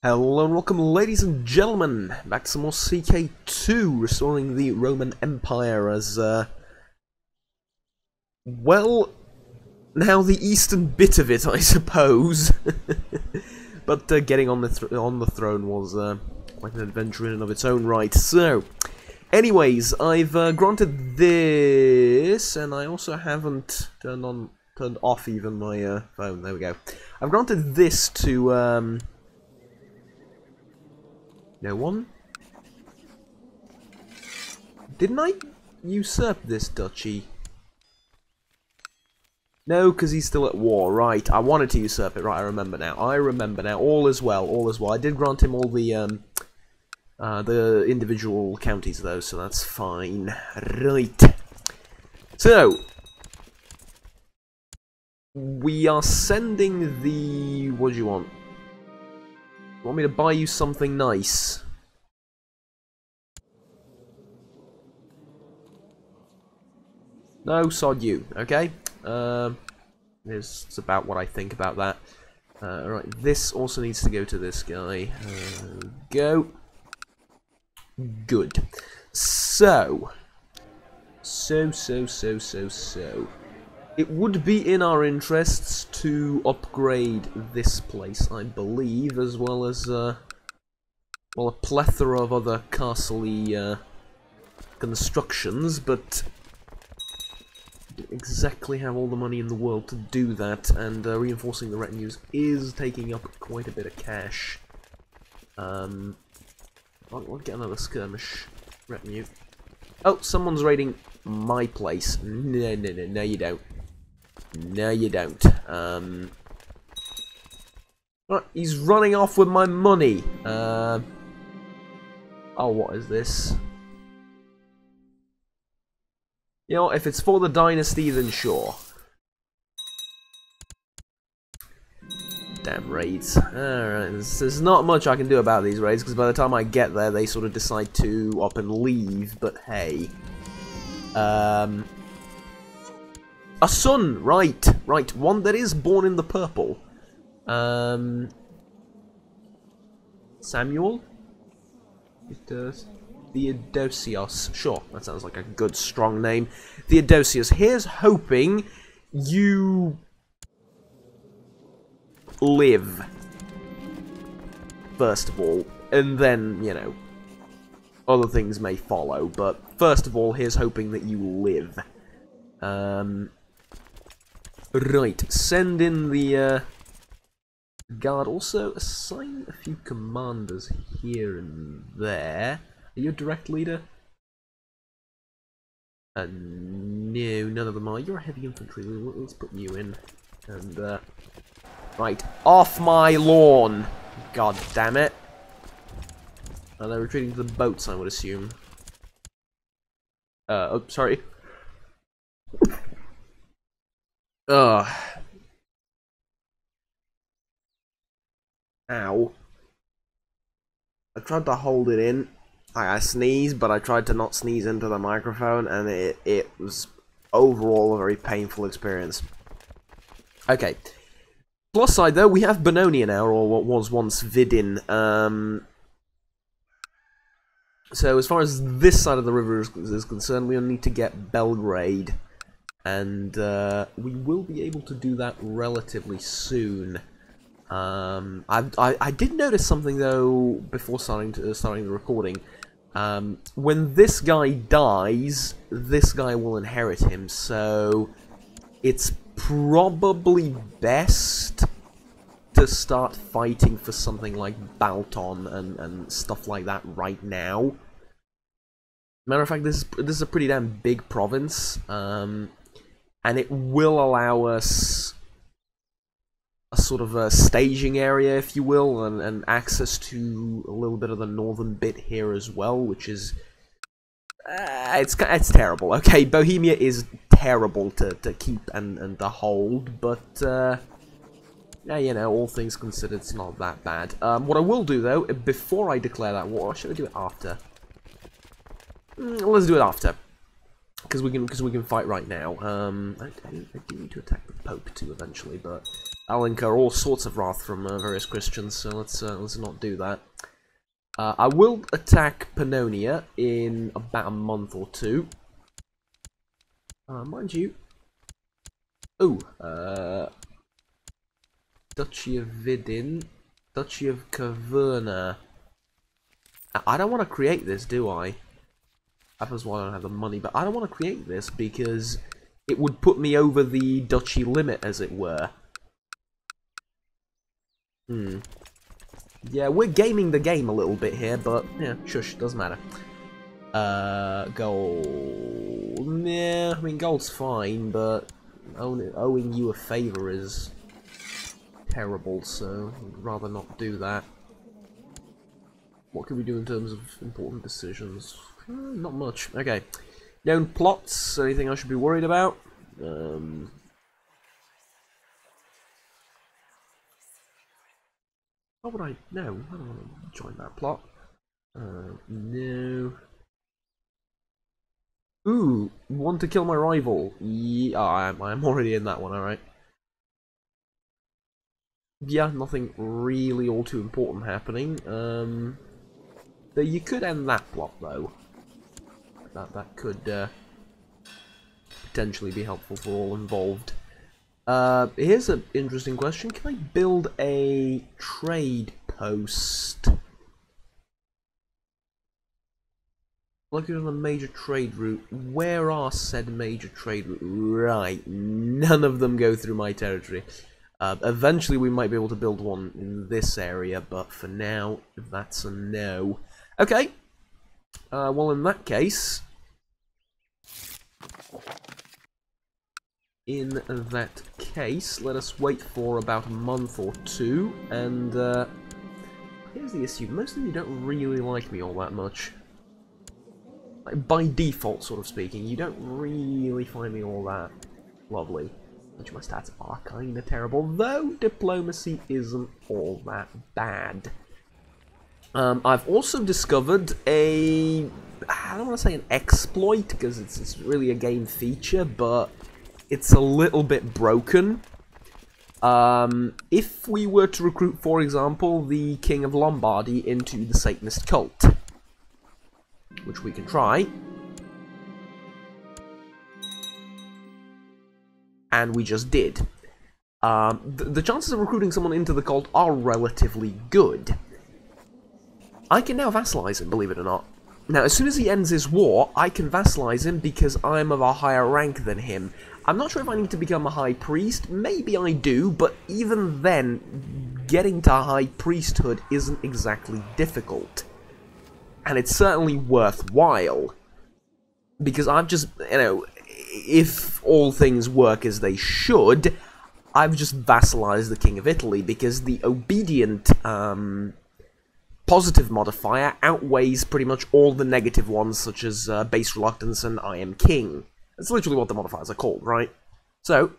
Hello and welcome, ladies and gentlemen, back to some more CK2, restoring the Roman Empire as, well, now the eastern bit of it, I suppose. But getting on the throne was quite an adventure in and of its own right. So, anyways, I've granted this, and I also haven't turned off even my phone. There we go. I've granted this to no one? Didn't I usurp this duchy? No, because he's still at war. Right, I wanted to usurp it. Right, I remember now. All is well, all is well. I did grant him all the individual counties, though, so that's fine. Right. So, we are sending the... What do you want? You want me to buy you something nice? No, sod you, okay? It's about what I think about that. Alright, this also needs to go to this guy. Go. Good. So. It would be in our interests to upgrade this place, I believe, as well as, well, a plethora of other castle-y, constructions, but I don't exactly have all the money in the world to do that, and reinforcing the retinues is taking up quite a bit of cash. I'll get another skirmish retinue. Oh, someone's raiding my place. No, you don't. No, you don't. Right, he's running off with my money. Oh, what is this? You know, if it's for the dynasty, then sure. Damn raids. Alright, there's not much I can do about these raids, because by the time I get there, they sort of decide to up and leave, but hey. A son! Right, one that is born in the purple. Samuel? Theodosius. Sure, that sounds like a good, strong name. Theodosius. Here's hoping you live, first of all, and then, you know, other things may follow, but first of all, here's hoping that you live. Right, send in the guard. Also, assign a few commanders here and there. Are you a direct leader? No, none of them are. You're a heavy infantry. Let's put you in. And, right, off my lawn! God damn it. They're retreating to the boats, I would assume. Oh, sorry. Ugh. Ow. I tried to hold it in. I sneezed, but I tried to not sneeze into the microphone, and it was overall a very painful experience. Okay. Plus side, though, we have Bononia now, or what was once Vidin. So as far as this side of the river is concerned, we'll need to get Belgrade. And we will be able to do that relatively soon. I did notice something, though, before starting the recording. When this guy dies, this guy will inherit him, so it's probably best to start fighting for something like Balton and stuff like that right now. Matter of fact, this is a pretty damn big province, and it will allow us a sort of a staging area, if you will, and access to a little bit of the northern bit here as well, which is it's terrible. Okay, Bohemia is terrible to keep and to hold, but yeah, you know, all things considered, it's not that bad. What I will do, though, before I declare that war, or should I do it after? Let's do it after, because we can fight right now. I do need to attack the Pope too eventually, but I'll incur all sorts of wrath from various Christians, so let's not do that. I will attack Pannonia in about a month or two. Mind you. Ooh, Duchy of Vidin, Duchy of Caverna. I don't want to create this, do I? That was why I don't have the money, but I don't want to create this because it would put me over the duchy limit, as it were. Yeah, we're gaming the game a little bit here, but yeah, shush, doesn't matter. Gold. Yeah, I mean, gold's fine, but owing you a favor is terrible, so I'd rather not do that. What can we do in terms of important decisions? Not much. Okay. Known plots, anything I should be worried about? How would I? No, I don't want to join that plot. No. Ooh, want to kill my rival? Yeah, I'm already in that one. All right. Yeah, nothing really all too important happening. You could end that plot though. That could potentially be helpful for all involved. Here's an interesting question. Can I build a trade post? Looking on a major trade route. Where are said major trade route? Right, none of them go through my territory. Eventually we might be able to build one in this area, but for now, that's a no. Okay. Well, in that case... let us wait for about a month or two, and here's the issue. Most of you don't really like me all that much. Like, by default, sort of speaking, you don't really find me all that lovely. Which my stats are kinda terrible, though diplomacy isn't all that bad. I've also discovered I don't want to say an exploit, because it's really a game feature, but it's a little bit broken. If we were to recruit, for example, the King of Lombardy into the Satanist cult, which we can try, and we just did. The chances of recruiting someone into the cult are relatively good. I can now vassalize him, believe it or not. Now, as soon as he ends his war, I can vassalize him because I'm of a higher rank than him. I'm not sure if I need to become a high priest. Maybe I do, but even then, getting to high priesthood isn't exactly difficult. And it's certainly worthwhile. Because I've just, if all things work as they should, I've just vassalized the King of Italy, because the obedient, positive modifier outweighs pretty much all the negative ones, such as base reluctance and I am king. That's literally what the modifiers are called, right? So,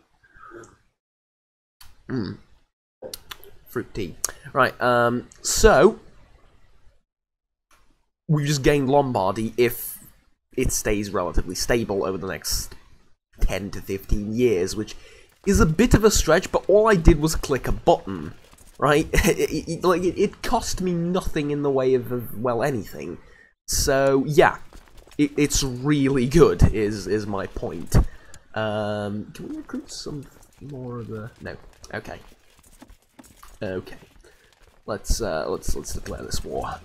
fruit tea. Right, so, we just gained Lombardy if it stays relatively stable over the next 10 to 15 years, which is a bit of a stretch, but all I did was click a button. Right? It cost me nothing in the way of, well, anything. So, yeah. It's really good, is my point. Can we recruit some more of the... No. Okay. Okay. Let's declare this war.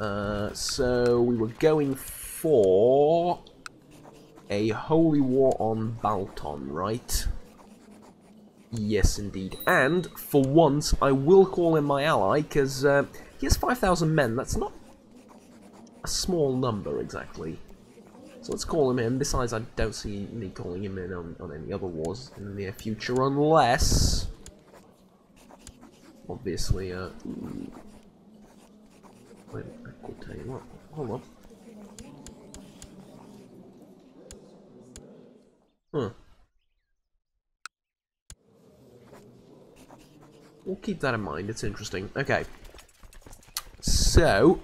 So, we were going for... a holy war on Balton, right? Yes, indeed. And, for once, I will call him my ally, because he has 5,000 men. That's not a small number, exactly. So let's call him in. Besides, I don't see me calling him in on any other wars in the near future, unless... obviously, wait, I could tell you what. Hold on. Huh. We'll keep that in mind, it's interesting. Okay. So,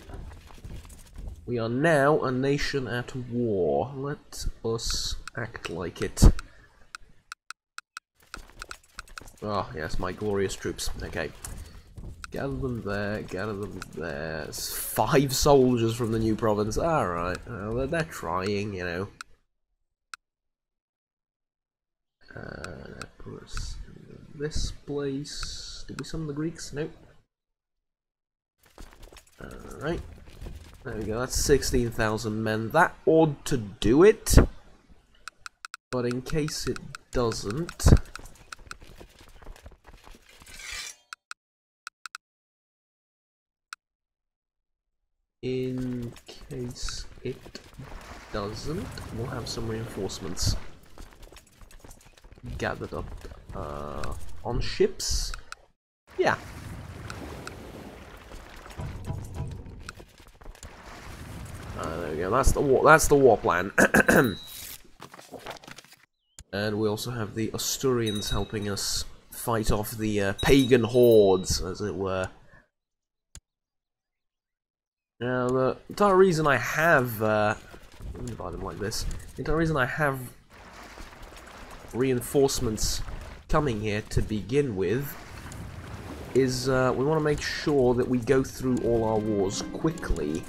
we are now a nation at war. Let us act like it. Oh, yes, my glorious troops. Okay. Gather them there, gather them there. It's 5 soldiers from the new province. Alright, well, they're trying, you know. Put us in this place. Did we summon the Greeks? Nope. Alright. There we go, that's 16,000 men. That ought to do it. But in case it doesn't... In case it doesn't, we'll have some reinforcements gathered up on ships. Yeah. There we go. That's the war. That's the war plan. And we also have the Asturians helping us fight off the pagan hordes, as it were. Now, the entire reason I have, let me divide them like this. The entire reason I have reinforcements coming here to begin with is we want to make sure that we go through all our wars quickly.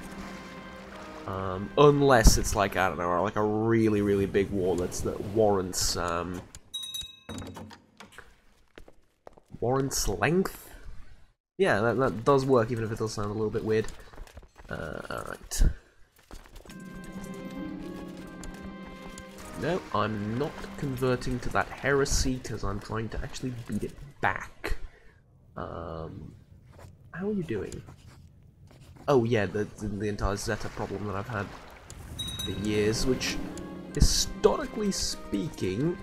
Unless it's like, I don't know, like a really, really big war that warrants, warrants length? Yeah, that does work, even if it does sound a little bit weird. Alright. No, I'm not converting to that heresy, because I'm trying to actually beat it back. How are you doing? Oh yeah, the entire Zeta problem that I've had for years, which, historically speaking,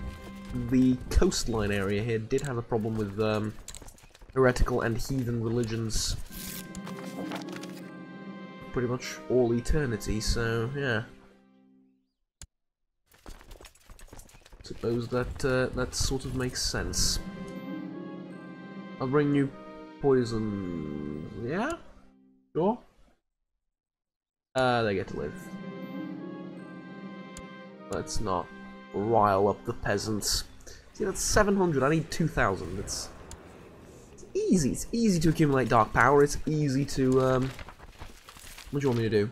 the coastline area here did have a problem with heretical and heathen religions pretty much all eternity, so yeah. Suppose that that sort of makes sense. I'll bring new poison. Yeah? Sure. They get to live. Let's not rile up the peasants. See, that's 700. I need 2,000. It's easy. It's easy to accumulate dark power. It's easy to what do you want me to do?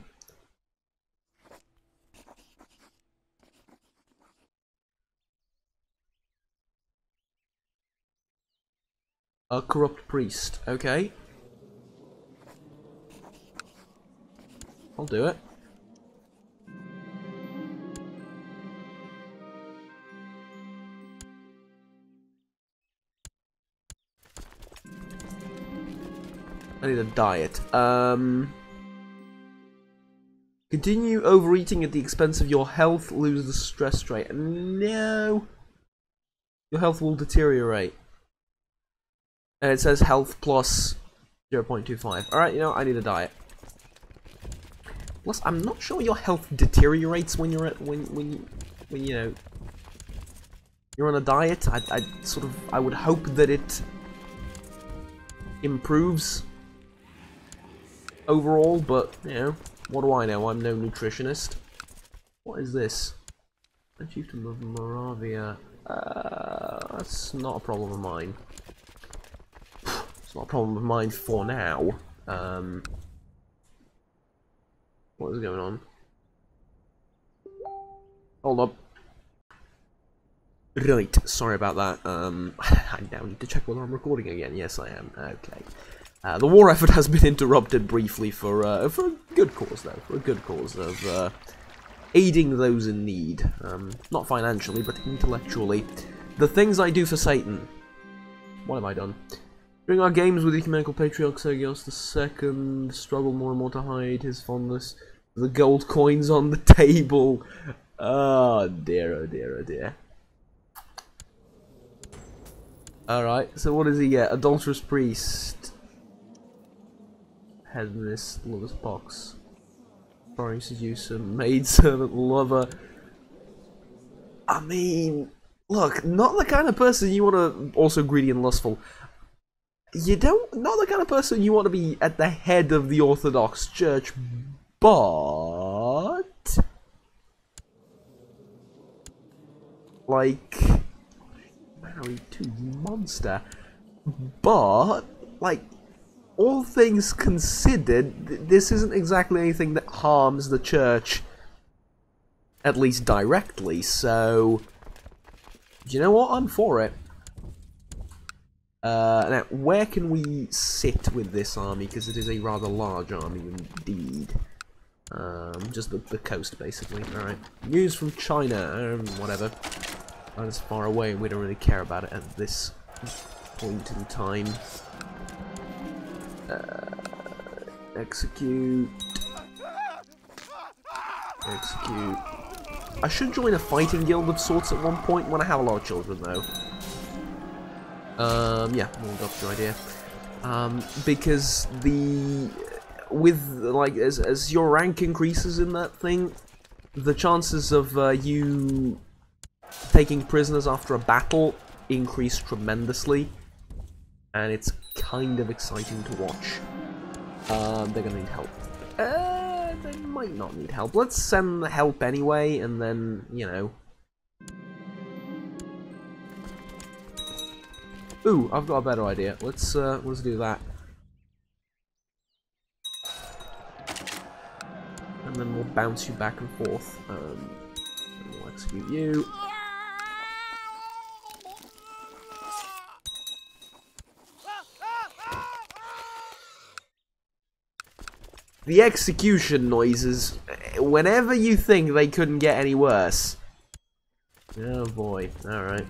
A corrupt priest. Okay. I'll do it. I need a diet. Continue overeating at the expense of your health, lose the stress trait. No! Your health will deteriorate. And it says health plus 0.25. Alright, you know, I need a diet. Plus, I'm not sure your health deteriorates when you're at, when you know, you're on a diet. I would hope that it improves overall, but, you know, what do I know? I'm no nutritionist. What is this? A chieftain of Moravia. That's not a problem of mine. It's not a problem of mine for now. What is going on? Hold up. Right, sorry about that. I now need to check whether I'm recording again. Yes, I am. Okay. The war effort has been interrupted briefly for a good cause, though. For a good cause of aiding those in need. Not financially, but intellectually. The things I do for Satan. What have I done? During our games with the Ecumenical Patriarch Sergios II, struggled more and more to hide his fondness for the gold coins on the table. Oh dear, oh dear, oh dear. Alright, so what does he get? Adulterous priest. Hedonist, lover's box. Foreign seducer, maidservant, lover. I mean, look, not the kind of person you want to... Also greedy and lustful. Not the kind of person you want to be at the head of the Orthodox Church, but... Like... carry too, you monster. But, like, all things considered, this isn't exactly anything that harms the church, at least directly, so... You know what? I'm for it. Now, where can we sit with this army? Because it is a rather large army indeed. Just the coast, basically. Alright. News from China. Whatever. That's far away, and we don't really care about it at this point in time. Execute. Execute. I should join a fighting guild of sorts at one point when I have a lot of children, though. Yeah, we'll adopt your idea. Because as your rank increases in that thing, the chances of you taking prisoners after a battle increase tremendously, and it's kind of exciting to watch. They're gonna need help. They might not need help. Let's send the help anyway, and then, you know. Ooh, I've got a better idea. Let's do that. And then we'll bounce you back and forth. And we'll execute you. The execution noises, whenever you think they couldn't get any worse. Oh boy, alright.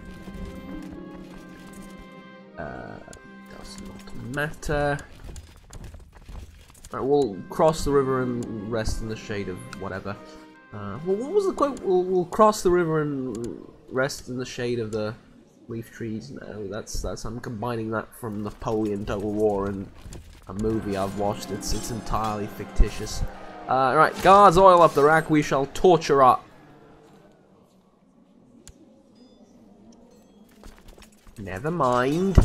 Does not matter. Alright, we'll cross the river and rest in the shade of whatever. Well, what was the quote? We'll cross the river and rest in the shade of the leaf trees. No, that's I'm combining that from Napoleon Total War and a movie I've watched. It's entirely fictitious. Right, guards, oil up the rack. We shall torture up. Never mind.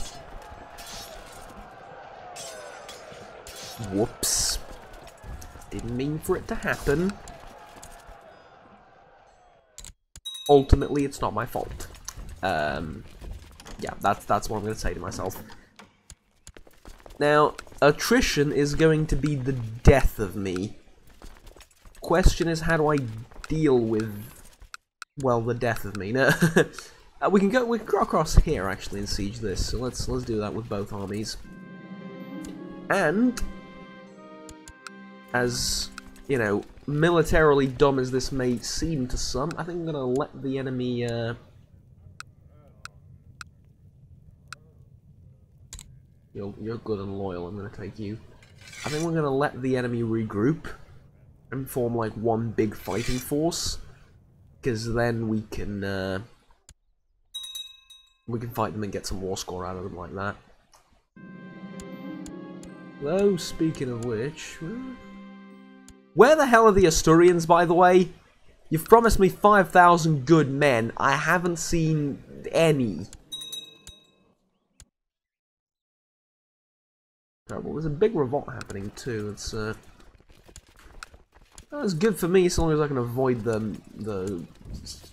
Whoops. Didn't mean for it to happen. Ultimately, it's not my fault. Yeah, that's what I'm going to say to myself. Now, attrition is going to be the death of me. Question is, how do I deal with, well, the death of me? No. We can go across here actually and siege this. So let's do that with both armies. And as you know, militarily dumb as this may seem to some, I think I'm gonna let the enemy. You're good and loyal. I'm gonna take you. I think we're gonna let the enemy regroup and form like one big fighting force, because then we can fight them and get some war score out of them like that. Though, speaking of which, where the hell are the Asturians, by the way? You've promised me 5,000 good men. I haven't seen any. Terrible. There's a big revolt happening too. It's that's good for me, so long as I can avoid the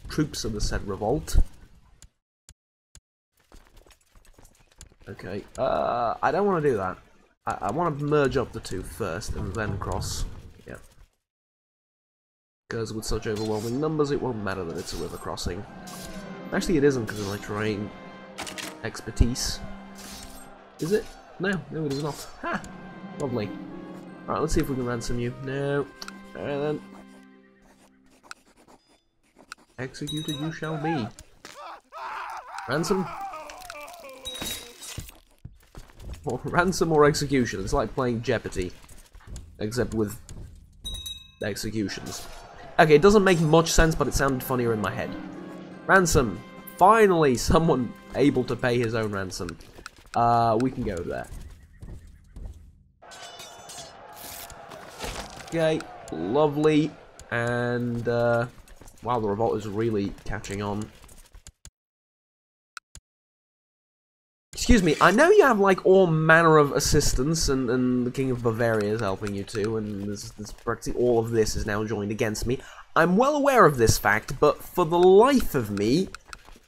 troops of the said revolt. Okay. I don't want to do that. I want to merge up the two first and then cross. Yeah. Because with such overwhelming numbers, it won't matter that it's a river crossing. Actually, it isn't because of my terrain expertise. Is it? No, it is not. Ha! Lovely. Alright, let's see if we can ransom you. No. Alright then. Executed you shall be. Ransom? Or ransom or execution. It's like playing Jeopardy. Except with executions. Okay, it doesn't make much sense, but it sounded funnier in my head. Ransom. Finally, someone able to pay his own ransom. We can go there. Okay, lovely. And, wow, the revolt is really catching on. Excuse me, I know you have, like, all manner of assistance, and the King of Bavaria is helping you too, and there's practically all of this is now joined against me. I'm well aware of this fact, but for the life of me,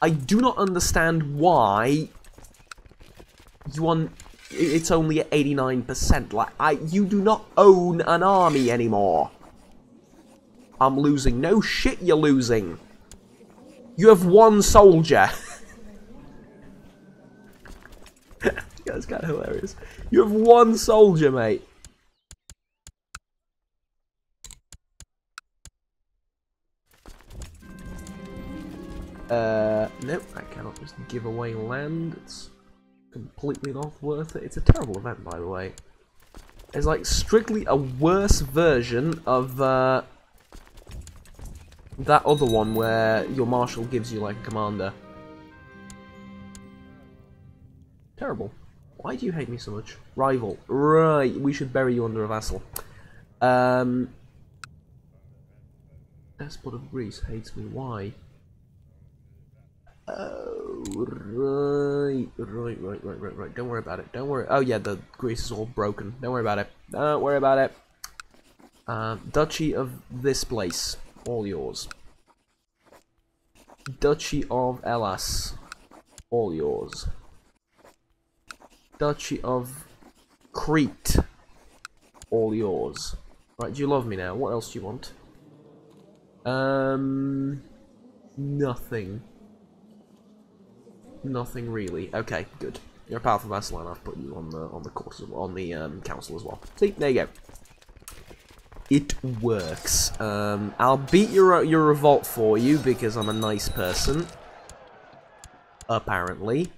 I do not understand why you want... It's only at 89%. Like, you do not own an army anymore. I'm losing. No shit, you're losing. You have one soldier. That's kind of hilarious. You have one soldier, mate. Nope, I cannot just give away land. It's completely not worth it. It's a terrible event, by the way. It's like strictly a worse version of that other one where your marshal gives you like a commander. Terrible. Why do you hate me so much? Rival. Right, we should bury you under a vassal. Despot of Greece hates me. Why? Oh, right. Don't worry about it. Don't worry. Oh yeah, the Greece is all broken. Don't worry about it. Don't worry about it. Duchy of this place, all yours. Duchy of Elas, all yours. Duchy of Crete, all yours. Right, do you love me now? What else do you want? Nothing. Nothing really. Okay, good. You're a powerful vassal, and I've put you on the course on the council as well. See, there you go. It works. I'll beat your revolt for you because I'm a nice person. Apparently.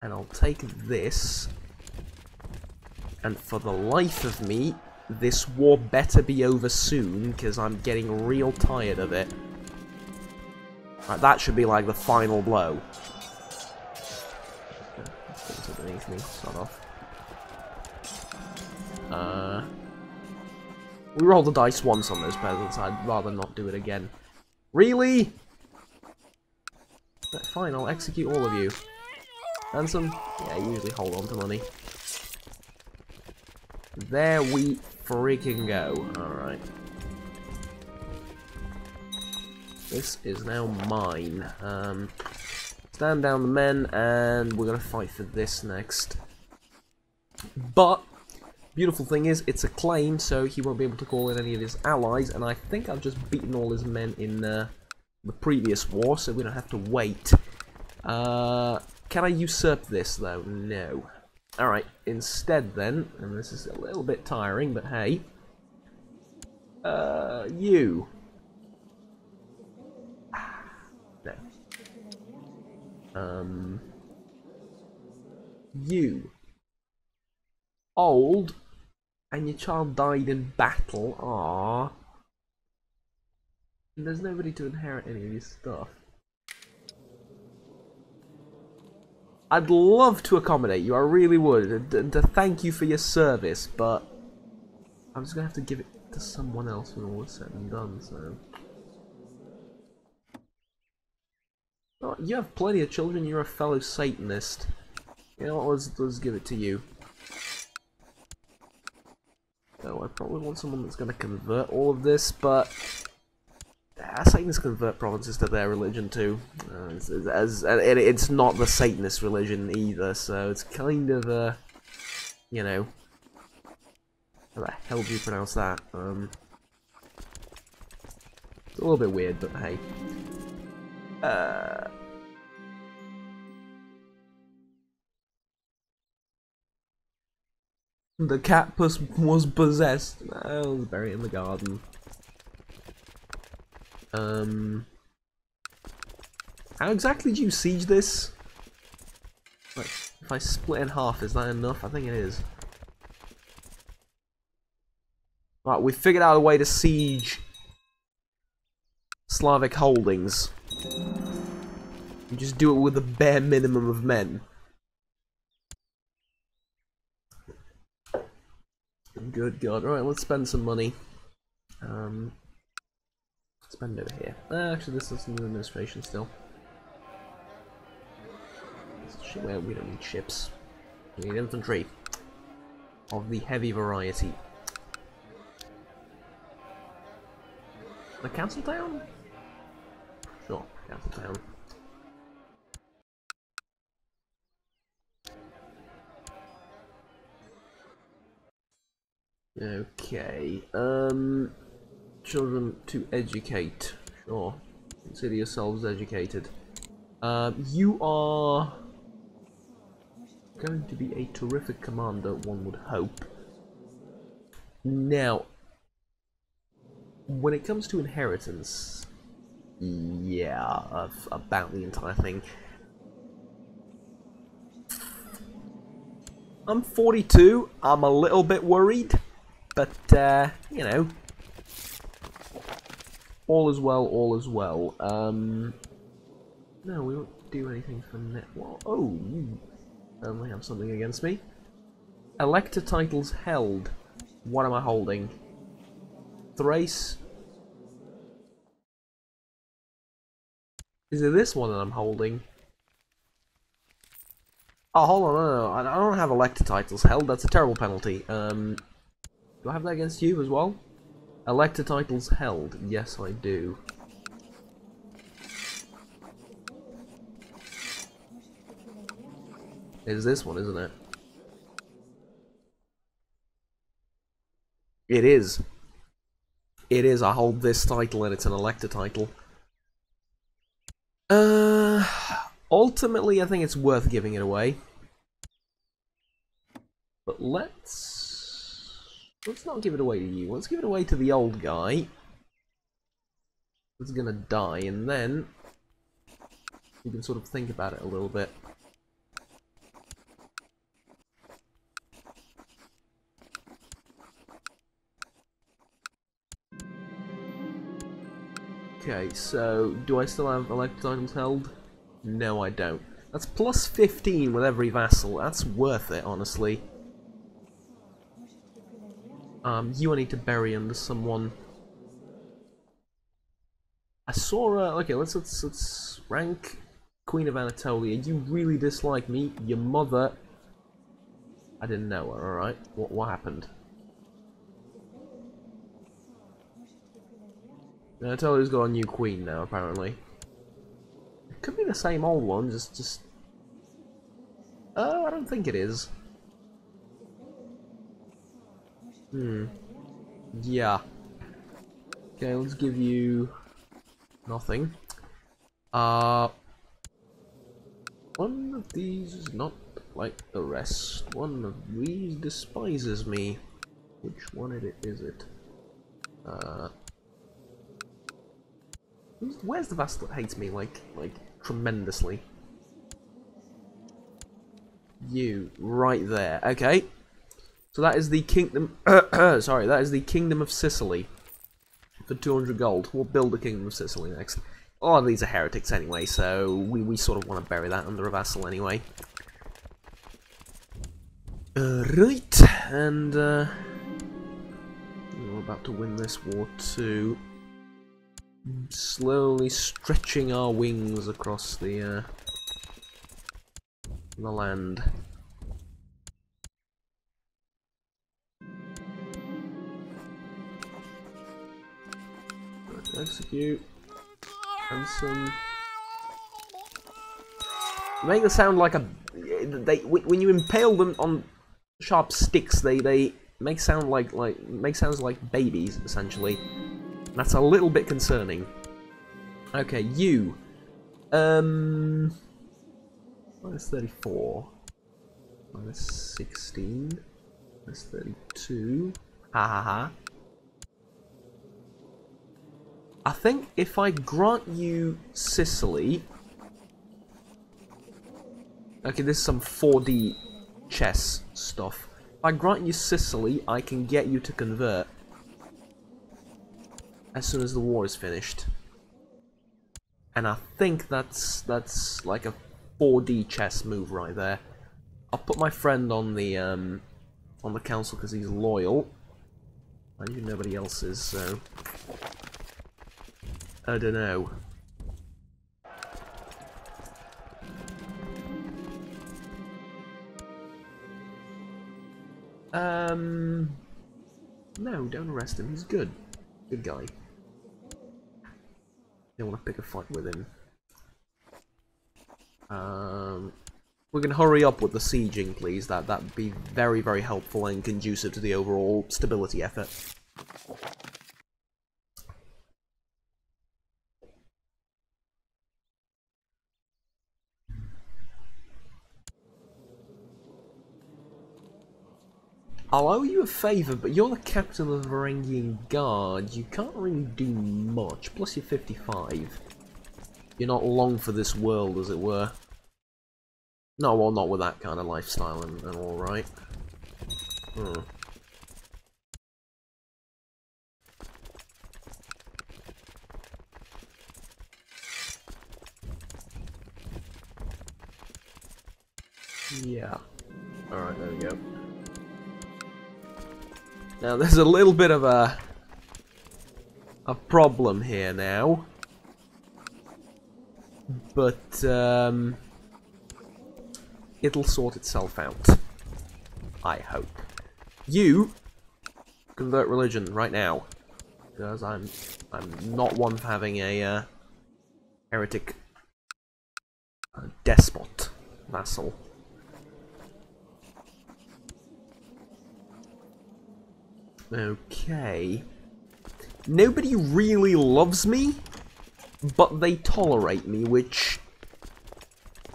And I'll take this. And for the life of me, this war better be over soon, because I'm getting real tired of it. Right, that should be like the final blow. Things underneath me, start off. We rolled the dice once on those peasants, I'd rather not do it again. Really? Fine, I'll execute all of you. Handsome? Yeah, you usually hold on to money. There we freaking go. Alright. This is now mine. Stand down the men, and we're gonna fight for this next. But, beautiful thing is, it's a claim, so he won't be able to call in any of his allies, and I think I've just beaten all his men in the previous war, so we don't have to wait. Can I usurp this, though? No. Alright, instead then, and this is a little bit tiring, but hey. You. No. You. Old, and your child died in battle, aww. And there's nobody to inherit any of your stuff. I'd love to accommodate you, I really would, and to thank you for your service, but I'm just gonna have to give it to someone else when all is said and done, so... Oh, you have plenty of children, you're a fellow Satanist. You know what, let's give it to you. So I probably want someone that's gonna convert all of this, but... Satanists convert provinces to their religion too, it's not the Satanist religion either, so it's kind of a, you know, how the hell do you pronounce that? It's a little bit weird, but hey. The cat was possessed. I was buried in the garden. How exactly do you siege this? Like, if I split in half, is that enough? I think it is. Right, we figured out a way to siege Slavic holdings. You just do it with the bare minimum of men. Good God. Alright, let's spend some money. Spend over here. Actually, this is new administration still. Well, we don't need ships. We need infantry. Of the heavy variety. The castle town? Sure, castle town. Okay, children to educate. Sure, consider yourselves educated. You are going to be a terrific commander, one would hope. Now, when it comes to inheritance, yeah, about the entire thing. I'm 42, I'm a little bit worried, but, you know, all is well, all is well. No, we won't do anything for net. Well, oh, you only have something against me. Elector titles held. What am I holding? Thrace. Is it this one that I'm holding? Oh, hold on, no, I don't have elector titles held. That's a terrible penalty. Do I have that against you as well? Elector titles held. Yes, I do. It's this one, isn't it? It is. It is. I hold this title and it's an elector title. Ultimately, I think it's worth giving it away. But let's not give it away to you. Let's give it away to the old guy that's gonna die, and then you can sort of think about it a little bit. Okay, so do I still have elected items held? No, I don't. That's plus 15 with every vassal. That's worth it, honestly. You I need to bury under someone. I saw. Okay, let's rank Queen of Anatolia. You really dislike me, your mother. I didn't know her. All right, what happened? Anatolia's got a new queen now, apparently. It could be the same old one, just. Oh, I don't think it is. Yeah. Okay, let's give you nothing. One of these is not like the rest. One of these despises me. Which one is it? Where's the vassal that hates me like tremendously? You, right there. Okay. So that is the kingdom. Sorry, that is the kingdom of Sicily for 200 gold. We'll build the kingdom of Sicily next. A lot of these are heretics anyway, so we sort of want to bury that under a vassal anyway. Right, and we're about to win this war too. Slowly stretching our wings across the land. Execute. And some. Make it sound like a. When you impale them on sharp sticks, they make sounds like babies essentially. That's a little bit concerning. Okay, you. Minus 34. Minus 16. Minus 32. Ha ha ha. I think if I grant you Sicily... Okay, this is some 4D chess stuff. If I grant you Sicily, I can get you to convert as soon as the war is finished. And I think that's like a 4D chess move right there. I'll put my friend on the council because he's loyal. I knew nobody else is, so I don't know. No, don't arrest him. He's good. Good guy. Don't want to pick a fight with him. We can hurry up with the sieging, please. That'd be very, very helpful and conducive to the overall stability effort. I'll owe you a favour, but you're the captain of the Varangian Guard. You can't really do much. Plus you're 55. You're not long for this world, as it were. No, well, not with that kind of lifestyle and all, right? Yeah. Alright, there we go. Now, there's a little bit of a problem here now. But, it'll sort itself out. I hope. You convert religion right now. Because I'm not one for having a heretic despot vassal. Okay. Nobody really loves me, but they tolerate me, which,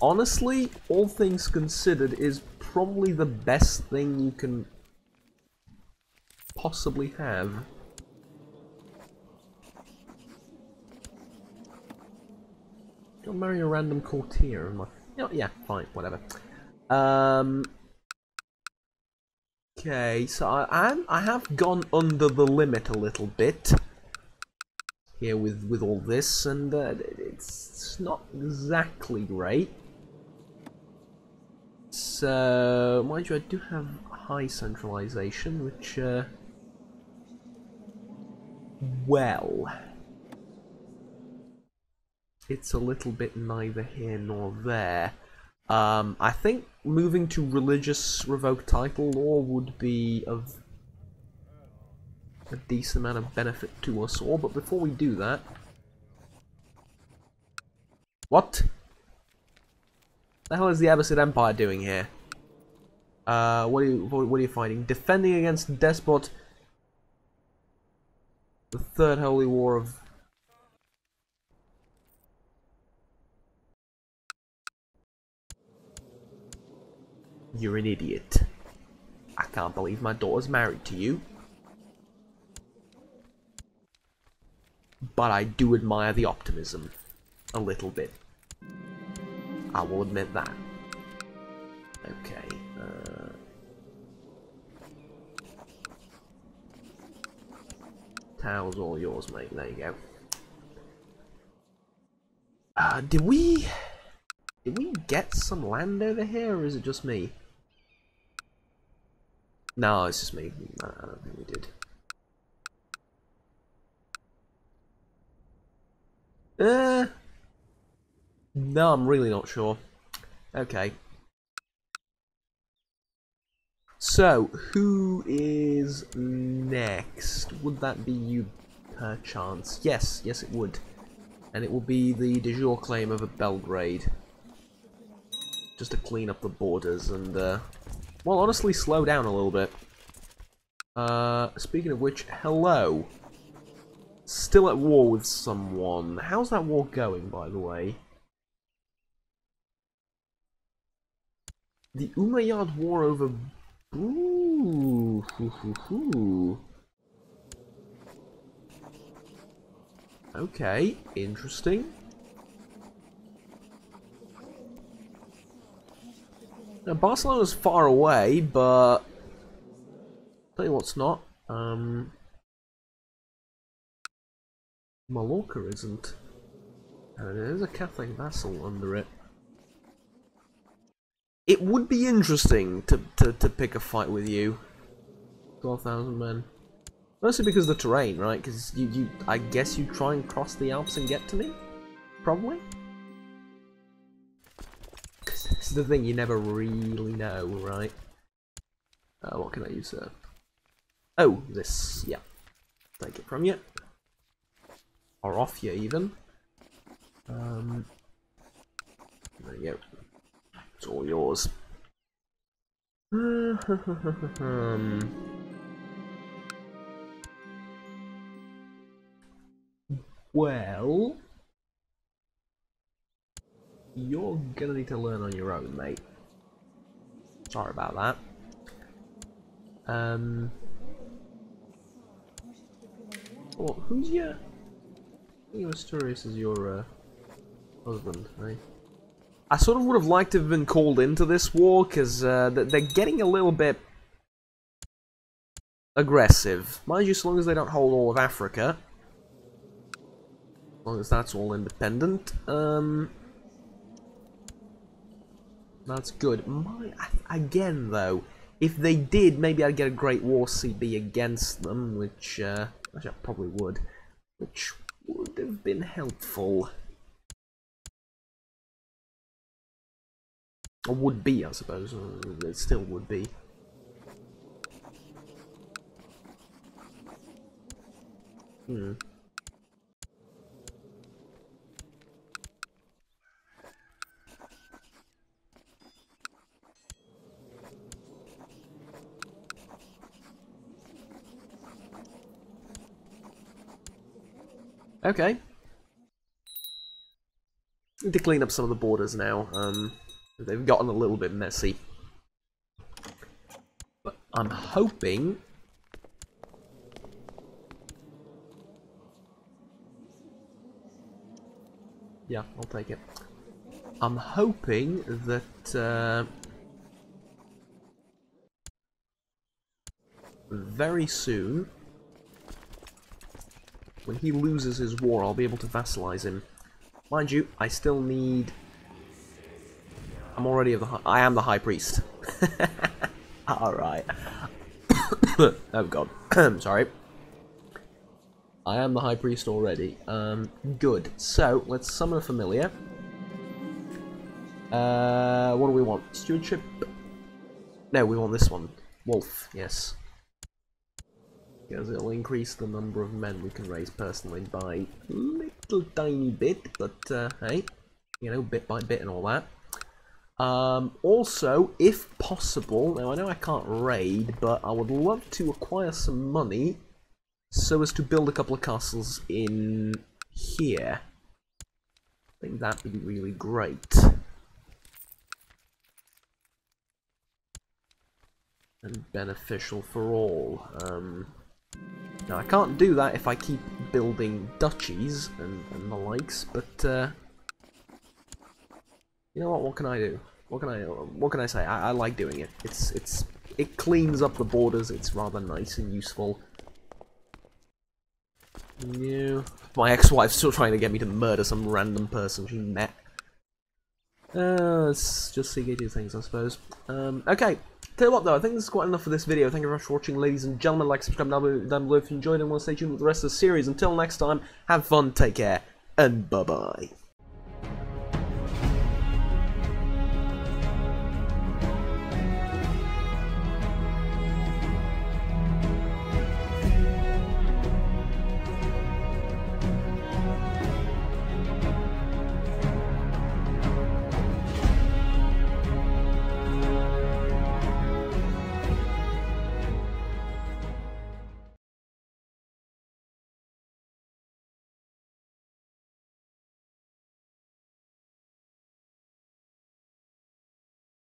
honestly, all things considered, is probably the best thing you can possibly have. Don't marry a random courtier. Yeah, fine, whatever. Okay, so I have gone under the limit a little bit here with all this, and it's not exactly great. So, mind you, I do have high centralization, which, well, it's a little bit neither here nor there. I think moving to religious revoked title law would be of a decent amount of benefit to us all, but before we do that... What? The hell is the Abbasid Empire doing here? What are you fighting? Defending against despot. The Third Holy War of... You're an idiot. I can't believe my daughter's married to you. But I do admire the optimism. A little bit. I will admit that. Okay. Towel's all yours, mate. There you go. Did we get some land over here, or is it just me? No, it's just me. I don't think we did. No, I'm really not sure. Okay. So, who is next? Would that be you, perchance? Yes, yes it would. And it will be the de jure claim of a Belgrade. Just to clean up the borders and, well, honestly, slow down a little bit. Speaking of which, hello. Still at war with someone. How's that war going, by the way? The Umayyad War over... Ooh, Okay, interesting. Now, Barcelona's far away, but... Tell you what's not. Mallorca isn't. And there's a Catholic vassal under it. It would be interesting to pick a fight with you. 12,000 men. Mostly because of the terrain, right? Because I guess you try and cross the Alps and get to me? Probably? Because this is the thing, you never really know, right? What can I use, sir? Oh, this, yeah. Take it from you. Or off you, even. There you go. It's all yours. Well, you're gonna need to learn on your own, mate. Sorry about that. Well, who's your Asturias as your husband, eh? I sort of would have liked to have been called into this war, because they're getting a little bit aggressive. Mind you, so long as they don't hold all of Africa. As long as that's all independent. That's good. Again, though, if they did, maybe I'd get a Great War CB against them, which I probably would. Which would have been helpful. Or would be, I suppose. It still would be. Okay. Need to clean up some of the borders now. They've gotten a little bit messy. But I'm hoping... Yeah, I'll take it. I'm hoping that very soon, when he loses his war, I'll be able to vassalize him. Mind you, I still need... I'm already I am the High Priest. Alright. Oh god. Sorry. I am the High Priest already. Good. So, let's summon a familiar. What do we want? Stewardship? No, we want this one. Wolf, yes. Because it'll increase the number of men we can raise personally by a little tiny bit, but hey, you know, bit by bit and all that. Also, if possible, now I know I can't raid, but I would love to acquire some money so as to build a couple of castles in here. I think that would be really great. And beneficial for all. Now I can't do that if I keep building duchies and the likes, but you know what can I do? What can I say? I like doing it. It cleans up the borders, it's rather nice and useful. Yeah. My ex-wife's still trying to get me to murder some random person she met. It's just CK2 things, I suppose. Okay. Tell you what though, I think this is quite enough for this video. Thank you very much for watching, ladies and gentlemen. Like, subscribe down below if you enjoyed and want to stay tuned with the rest of the series. Until next time, have fun, take care, and bye-bye.